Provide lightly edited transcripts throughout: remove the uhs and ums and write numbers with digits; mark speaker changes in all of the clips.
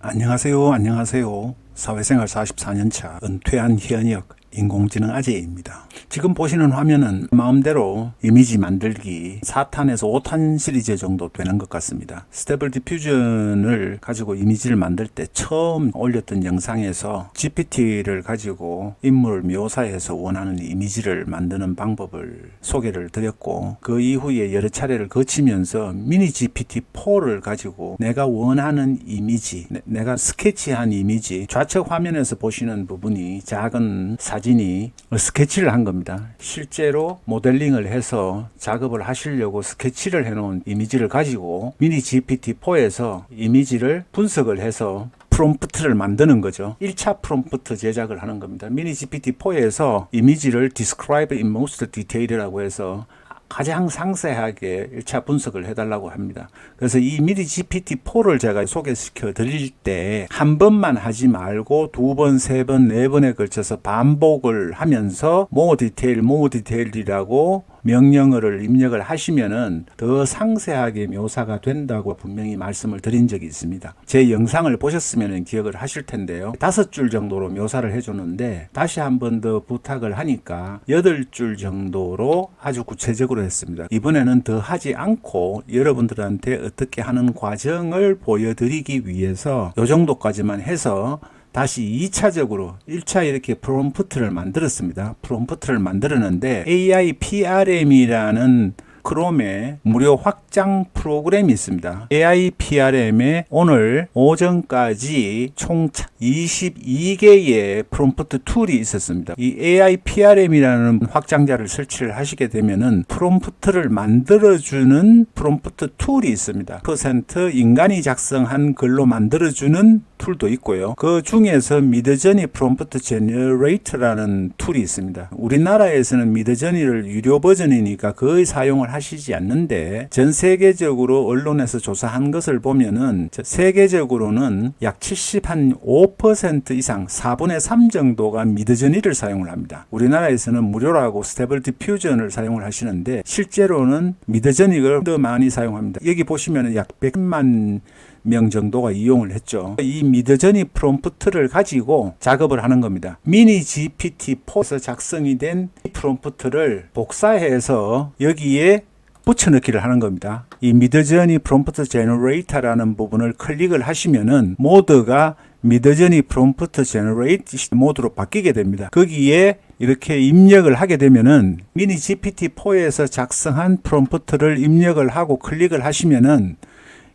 Speaker 1: 안녕하세요. 사회생활 44년차 은퇴한 현역 인공지능 아재입니다. 지금 보시는 화면은 마음대로 이미지 만들기 4탄에서 5탄 시리즈 정도 되는 것 같습니다. 스테이블 디퓨전을 가지고 이미지를 만들 때 처음 올렸던 영상에서 GPT를 가지고 인물을 묘사해서 원하는 이미지를 만드는 방법을 소개를 드렸고, 그 이후에 여러 차례를 거치면서 미니 GPT-4를 가지고 내가 원하는 이미지, 내가 스케치한 이미지, 좌측 화면에서 보시는 부분이 작은 사진이 스케치를 한 겁니다. 실제로 모델링을 해서 작업을 하시려고 스케치를 해놓은 이미지를 가지고 미니 GPT-4에서 이미지를 분석을 해서 프롬프트를 만드는 거죠. 1차 프롬프트 제작을 하는 겁니다. 미니 GPT-4에서 이미지를 describe in most detail이라고 해서 가장 상세하게 1차 분석을 해달라고 합니다. 그래서 이 미니 GPT-4를 제가 소개시켜 드릴 때 한 번만 하지 말고 두 번, 세 번, 네 번에 걸쳐서 반복을 하면서 more detail이라고 명령어를 입력을 하시면은 더 상세하게 묘사가 된다고 분명히 말씀을 드린 적이 있습니다. 제 영상을 보셨으면 기억을 하실 텐데요. 5줄 정도로 묘사를 해줬는데 다시 한 번 더 부탁을 하니까 8줄 정도로 아주 구체적으로 했습니다. 이번에는 더 하지 않고 여러분들한테 어떻게 하는 과정을 보여드리기 위해서 이 정도까지만 해서 다시 2차적으로 1차 이렇게 프롬프트를 만들었습니다. 프롬프트를 만들었는데 AI PRM이라는 크롬의 무료 확장 프로그램이 있습니다. AI PRM에 오늘 오전까지 총 22개의 프롬프트 툴이 있었습니다. 이 AI PRM이라는 확장자를 설치를 하시게 되면은 프롬프트를 만들어주는 프롬프트 툴이 있습니다. % 인간이 작성한 글로 만들어주는 툴도 있고요. 그 중에서 미드저니 프롬프트 제너레이터라는 툴이 있습니다. 우리나라에서는 미드저니를 유료 버전이니까 거의 사용을 하시지 않는데 전 세계적으로 언론에서 조사한 것을 보면은 세계적으로는 약 75% 이상 4분의 3 정도가 미드저니를 사용을 합니다. 우리나라에서는 무료라고 스테이블 디퓨전을 사용을 하시는데 실제로는 미드저니를 더 많이 사용합니다. 여기 보시면은 약 100만 명 정도가 이용을 했죠. 이 미드저니 프롬프트를 가지고 작업을 하는 겁니다. 미니 GPT-4에서 작성이 된 프롬프트를 복사해서 여기에 붙여넣기를 하는 겁니다. 이 미드저니 프롬프트 제너레이터라는 부분을 클릭을 하시면은 모드가 미드저니 프롬프트 제너레이트 모드로 바뀌게 됩니다. 거기에 이렇게 입력을 하게 되면은 미니 GPT-4에서 작성한 프롬프트를 입력을 하고 클릭을 하시면은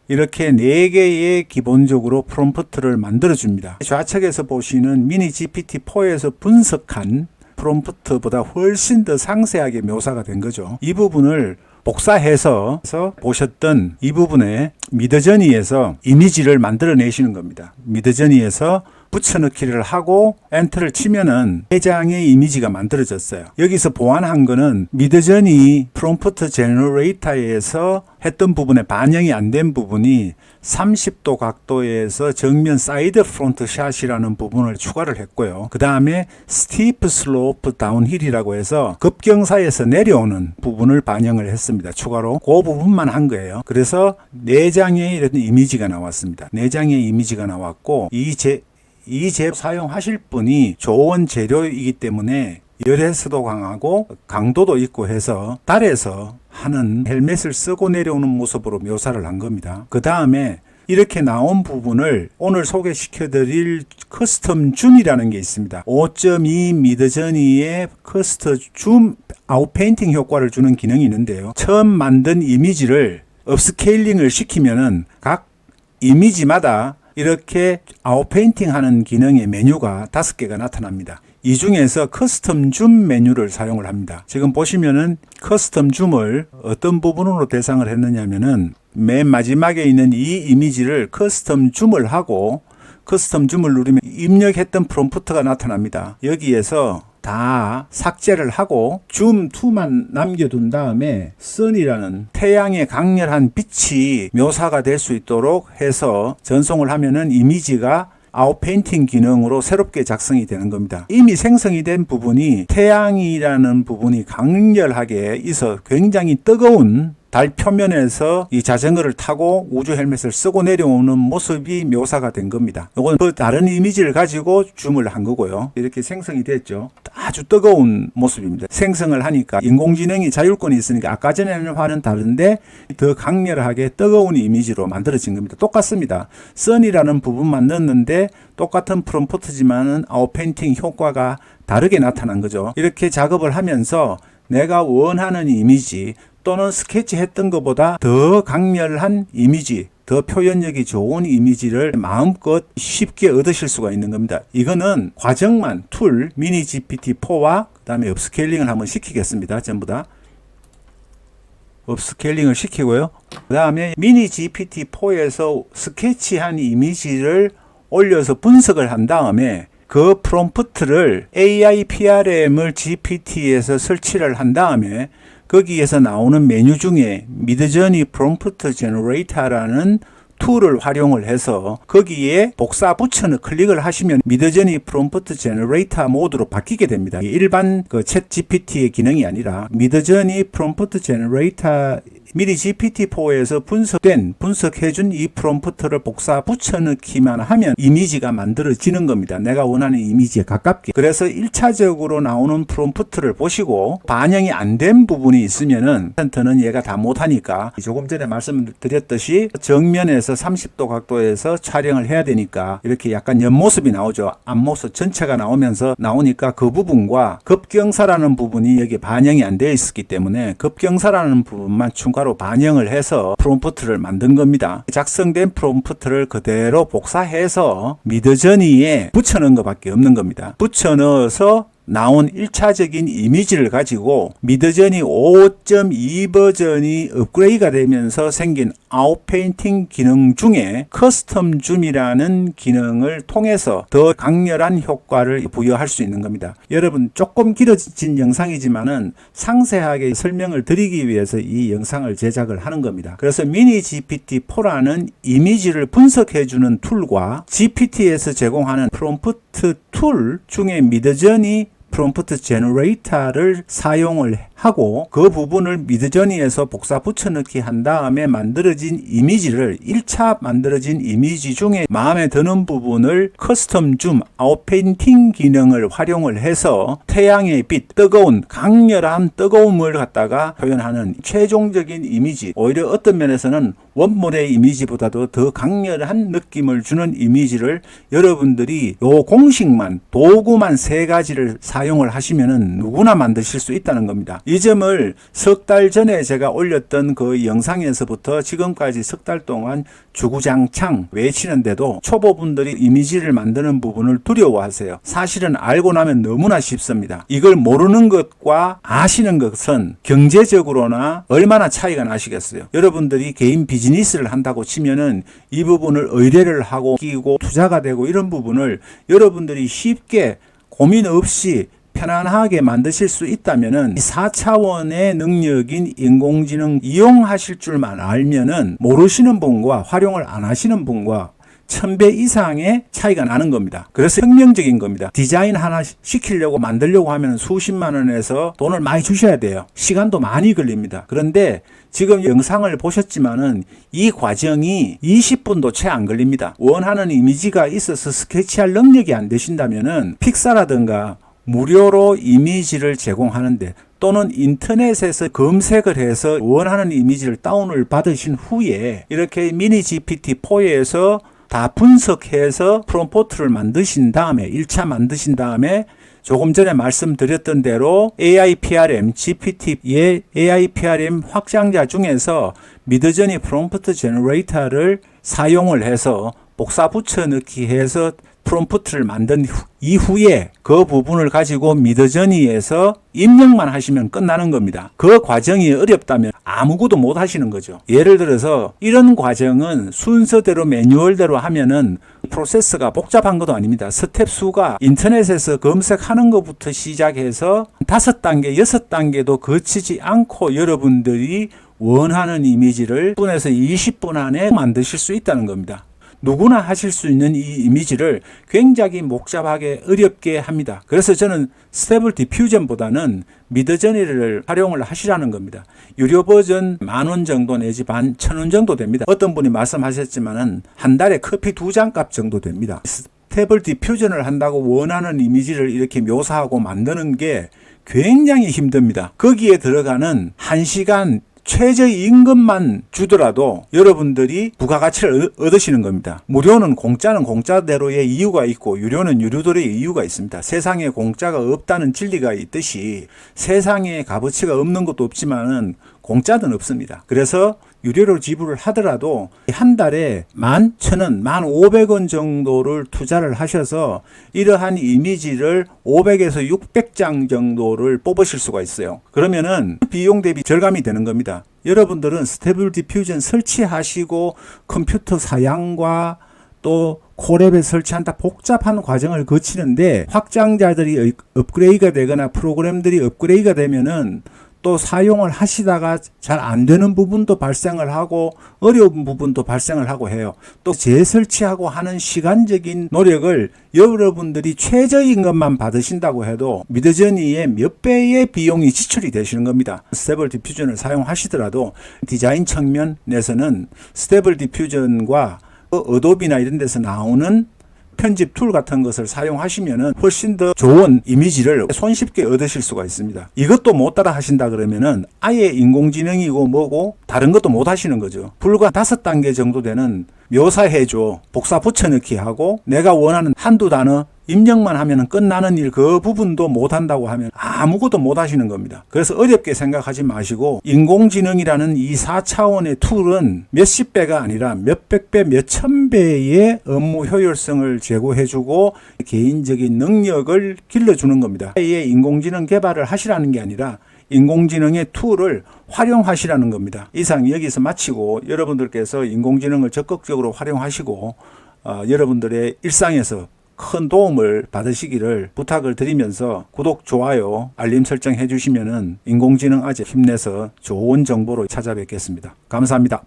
Speaker 1: 이렇게 4개의 기본적으로 프롬프트를 만들어줍니다. 좌측에서 보시는 미니 GPT-4에서 분석한 프롬프트보다 훨씬 더 상세하게 묘사가 된 거죠. 이 부분을 복사해서 보셨던 이 부분에 미드저니에서 이미지를 만들어내시는 겁니다. 미드저니에서 붙여넣기를 하고 엔터를 치면은 3장의 이미지가 만들어졌어요. 여기서 보완한 거는 미드저니 프롬프트 제너레이터에서 했던 부분에 반영이 안 된 부분이 30도 각도에서 정면 사이드 프론트 샷이라는 부분을 추가를 했고요. 그 다음에 스티프 슬로프 다운힐이라고 해서 급경사에서 내려오는 부분을 반영을 했습니다. 추가로 그 부분만 한 거예요. 그래서 4장의 이런 이미지가 나왔습니다. 4장의 이미지가 나왔고 이 재료 사용하실 분이 좋은 재료이기 때문에 열에서도 강하고 강도도 있고 해서 달에서 하는 헬멧을 쓰고 내려오는 모습으로 묘사를 한 겁니다. 그 다음에 이렇게 나온 부분을 오늘 소개시켜 드릴 커스텀 줌이라는 게 있습니다. 5.2 미드저니의 커스텀 줌 아웃페인팅 효과를 주는 기능이 있는데요. 처음 만든 이미지를 업스케일링을 시키면은 각 이미지마다 이렇게 아웃페인팅 하는 기능의 메뉴가 5개가 나타납니다. 이 중에서 커스텀 줌 메뉴를 사용을 합니다. 지금 보시면은 커스텀 줌을 어떤 부분으로 대상을 했느냐면은 맨 마지막에 있는 이 이미지를 커스텀 줌을 하고 커스텀 줌을 누르면 입력했던 프롬프트가 나타납니다. 여기에서 다 삭제를 하고 줌 2만 남겨둔 다음에 선이라는 태양의 강렬한 빛이 묘사가 될 수 있도록 해서 전송을 하면은 이미지가 아웃페인팅 기능으로 새롭게 작성이 되는 겁니다. 이미 생성이 된 부분이 태양이라는 부분이 강렬하게 있어 굉장히 뜨거운 달 표면에서 이 자전거를 타고 우주 헬멧을 쓰고 내려오는 모습이 묘사가 된 겁니다. 이건 그 다른 이미지를 가지고 줌을 한 거고요. 이렇게 생성이 됐죠. 아주 뜨거운 모습입니다. 생성을 하니까 인공지능이 자율권이 있으니까 아까 전에는 화는 다른데 더 강렬하게 뜨거운 이미지로 만들어진 겁니다. 똑같습니다. 선이라는 부분만 넣었는데 똑같은 프롬프트지만은 아웃페인팅 효과가 다르게 나타난 거죠. 이렇게 작업을 하면서 내가 원하는 이미지 또는 스케치했던 것보다 더 강렬한 이미지, 더 표현력이 좋은 이미지를 마음껏 쉽게 얻으실 수가 있는 겁니다. 이거는 과정만 툴 미니 GPT-4와 그 다음에 업스케일링을 한번 시키겠습니다. 전부 다 업스케일링을 시키고요. 그 다음에 미니 GPT-4에서 스케치한 이미지를 올려서 분석을 한 다음에 그 프롬프트를 AI PRM을 GPT에서 설치를 한 다음에 거기에서 나오는 메뉴 중에 미드저니 프롬프트 제너레이터라는 툴을 활용을 해서 거기에 복사 붙여는 클릭을 하시면 미드저니 프롬프트 제너레이터 모드로 바뀌게 됩니다. 일반 그 챗 GPT의 기능이 아니라 미드저니 프롬프트 제너레이터 미리 GPT-4에서 분석해준 이 프롬프트를 복사 붙여넣기만 하면 이미지가 만들어지는 겁니다. 내가 원하는 이미지에 가깝게. 그래서 1차적으로 나오는 프롬프트를 보시고 반영이 안 된 부분이 있으면은 센터는 얘가 다 못하니까 조금 전에 말씀드렸듯이 정면에서 30도 각도에서 촬영을 해야 되니까 이렇게 약간 옆모습이 나오죠. 앞모습 전체가 나오니까 그 부분과 급경사라는 부분이 여기 반영이 안 되어 있었기 때문에 급경사라는 부분만 추가로 반영을 해서 프롬프트를 만든 겁니다. 작성된 프롬프트를 그대로 복사해서 미드저니에 붙여넣은 것밖에 없는 겁니다. 붙여넣어서 나온 1차적인 이미지를 가지고 미드저니 5.2 버전이 업그레이드가 되면서 생긴 아웃페인팅 기능 중에 커스텀 줌이라는 기능을 통해서 더 강렬한 효과를 부여할 수 있는 겁니다. 여러분 조금 길어진 영상이지만은 상세하게 설명을 드리기 위해서 이 영상을 제작을 하는 겁니다. 그래서 미니 GPT-4라는 이미지를 분석해주는 툴과 GPT에서 제공하는 프롬프트 툴 중에 미드저니 프롬프트 제너레이터를 사용을 하고 그 부분을 미드저니에서 복사 붙여넣기 한 다음에 만들어진 이미지를 1차 만들어진 이미지 중에 마음에 드는 부분을 커스텀 줌 아웃페인팅 기능을 활용을 해서 태양의 빛, 뜨거운 강렬한 뜨거움을 갖다가 표현하는 최종적인 이미지, 오히려 어떤 면에서는 원본의 이미지보다도 더 강렬한 느낌을 주는 이미지를 여러분들이 요 공식만 도구만 3가지를 사용을 하시면은 누구나 만드실 수 있다는 겁니다. 이 점을 석 달 전에 제가 올렸던 그 영상에서부터 지금까지 석 달 동안 주구장창 외치는데도 초보분들이 이미지를 만드는 부분을 두려워하세요. 사실은 알고 나면 너무나 쉽습니다. 이걸 모르는 것과 아시는 것은 경제적으로나 얼마나 차이가 나시겠어요. 여러분들이 개인 비즈니스를 한다고 치면은 이 부분을 의뢰를 하고 끼고 투자가 되고 이런 부분을 여러분들이 쉽게 고민 없이 편안하게 만드실 수 있다면은 4차원의 능력인 인공지능 이용하실 줄만 알면은 모르시는 분과 활용을 안 하시는 분과 1000배 이상의 차이가 나는 겁니다. 그래서 혁명적인 겁니다. 디자인 하나 시키려고 만들려고 하면 수십만 원에서 돈을 많이 주셔야 돼요. 시간도 많이 걸립니다. 그런데 지금 영상을 보셨지만은 이 과정이 20분도 채 안 걸립니다. 원하는 이미지가 있어서 스케치할 능력이 안 되신다면은 픽사라든가 무료로 이미지를 제공하는데 또는 인터넷에서 검색을 해서 원하는 이미지를 다운을 받으신 후에 이렇게 미니 GPT-4에서 다 분석해서 프롬프트를 만드신 다음에 1차 만드신 다음에 조금 전에 말씀드렸던 대로 AI PRM, GPT의 AI PRM 확장자 중에서 미드저니 프롬프트 제너레이터를 사용을 해서 복사 붙여넣기 해서 프롬프트를 만든 이후에 그 부분을 가지고 미드저니에서 입력만 하시면 끝나는 겁니다. 그 과정이 어렵다면 아무것도 못 하시는 거죠. 예를 들어서 이런 과정은 순서대로 매뉴얼대로 하면은 프로세스가 복잡한 것도 아닙니다. 스텝 수가 인터넷에서 검색하는 것부터 시작해서 5단계, 6단계도 거치지 않고 여러분들이 원하는 이미지를 10분에서 20분 안에 만드실 수 있다는 겁니다. 누구나 하실 수 있는 이 이미지를 굉장히 복잡하게 어렵게 합니다. 그래서 저는 스테이블 디퓨전보다는 미드저니를 활용을 하시라는 겁니다. 유료 버전 10,000원 정도 내지 1,000원 정도 됩니다. 어떤 분이 말씀하셨지만은 한 달에 커피 2잔 값 정도 됩니다. 스테이블 디퓨전을 한다고 원하는 이미지를 이렇게 묘사하고 만드는 게 굉장히 힘듭니다. 거기에 들어가는 1시간 최저임금만 주더라도 여러분들이 부가가치를 얻으시는 겁니다. 무료는 공짜는 공짜대로의 이유가 있고 유료는 유료대로의 이유가 있습니다. 세상에 공짜가 없다는 진리가 있듯이 세상에 값어치가 없는 것도 없지만은 공짜는 없습니다. 그래서 유료로 지불을 하더라도 한 달에 11,000원, 1,500원 정도를 투자를 하셔서 이러한 이미지를 500에서 600장 정도를 뽑으실 수가 있어요. 그러면은 비용 대비 절감이 되는 겁니다. 여러분들은 스테이블 디퓨전 설치하시고 컴퓨터 사양과 또 콜앱에 설치한다 복잡한 과정을 거치는데 확장자들이 업그레이드가 되거나 프로그램들이 업그레이드가 되면은 또 사용을 하시다가 잘 안 되는 부분도 발생을 하고 어려운 부분도 발생을 하고 해요. 또 재설치하고 하는 시간적인 노력을 여러분들이 최저임금만 받으신다고 해도 미드저니의 몇 배의 비용이 지출이 되시는 겁니다. 스테이블 디퓨전을 사용하시더라도 디자인 측면에서는 스테이블 디퓨전과 어도비나 이런 데서 나오는 편집 툴 같은 것을 사용하시면은 훨씬 더 좋은 이미지를 손쉽게 얻으실 수가 있습니다. 이것도 못 따라 하신다 그러면은 아예 인공지능이고 뭐고 다른 것도 못 하시는 거죠. 불과 5단계 정도 되는 묘사해줘, 복사 붙여넣기 하고 내가 원하는 한두 단어 입력만 하면 끝나는 일 그 부분도 못한다고 하면 아무것도 못 하시는 겁니다. 그래서 어렵게 생각하지 마시고 인공지능이라는 이 4차원의 툴은 몇십 배가 아니라 몇백 배, 몇천 배의 업무 효율성을 제고해주고 개인적인 능력을 길러주는 겁니다. 이 인공지능 개발을 하시라는 게 아니라 인공지능의 툴을 활용하시라는 겁니다. 이상 여기서 마치고 여러분들께서 인공지능을 적극적으로 활용하시고 여러분들의 일상에서 큰 도움을 받으시기를 부탁을 드리면서 구독, 좋아요, 알림 설정 해주시면은 인공지능 아재 힘내서 좋은 정보로 찾아뵙겠습니다. 감사합니다.